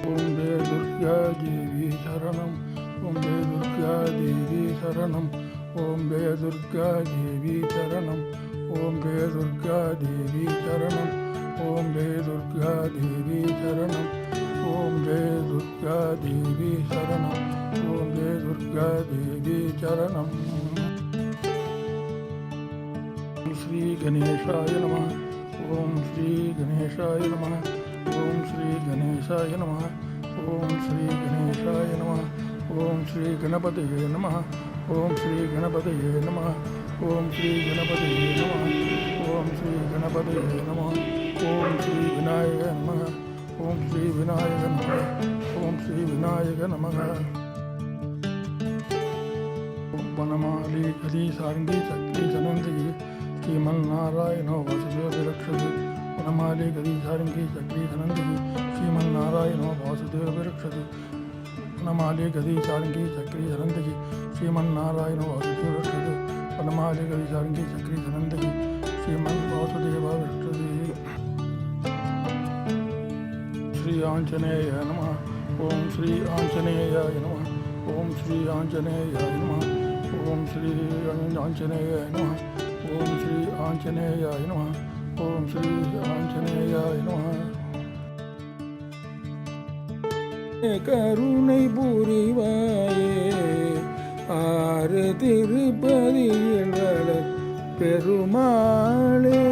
ஓம்பே துர்கா தேவி சரணம். ஓம்பே துர்கா தேவி சரணம். ஓம்பே துர்கா தேவி சரணம். ஓம்பே துர்கா தேவி சரணம். ஓம்பே துர்கா தேவி சரணம். ஓம்பே துர்கா தேவி சரணம். ஓம்பே துர்கா தேவி சரணம். ஸ்ரீ கணேசாய நமः. ஓம் ஸ்ரீ கணேசாய நமः. ஓம் ஸ்ரீ கணேசாய நமः. ஓம் ஸ்ரீ கணேசாய நமः. ஓம் ஸ்ரீ கணபதியே நமः. ஓம் ஸ்ரீ கணபதியே நமः. ஓம் ஸ்ரீ கணபதியே நமः. ஓம் ஸ்ரீ கணபதியே நமः. ஓம் ஸ்ரீ விநாயக நமः. ஓம் ஸ்ரீ விநாயக நமः. ஓம் ஸ்ரீ விநாயக நமः. வனமாலி கதி சாரங்கி சக்தி சனந்தி ஸ்ரீமன்னாராயணோ வாசுதேவ ரக்ஷது. வனமாலி கதி சாரங்கி சக்தி சனந்தி ஸ்ரீமன்னாராயணோ வாசுதேவ ரக்ஷது. வனமாலி கதி சாரங்கி சக்ரி சனந்தி ஸ்ரீமன்னாராயணோ வாசுதேவ ரக்ஷது. வனமாலி கதி சாரங்கி சக்ரி சனந்தி ஸ்ரீமன் வாசுதேவ ரக்ஷது. ஸ்ரீ ஆஞ்சநேய நமः. ஓம் ஸ்ரீ ஆஞ்சநேயாய நமः. ஓம் ஸ்ரீ ஆஞ்சநேயாய நமः. ஓம் ஸ்ரீ ஆஞ்சநேயாய நமः. ஓம் ஸ்ரீ ஆஞ்சநேயாய நமः. ஓம் ஸ்ரீ ஆஞ்சநேயாய நமः. கருணை புரிவாயே ஆறு திருப்பதியில் வளர் பெருமாளே.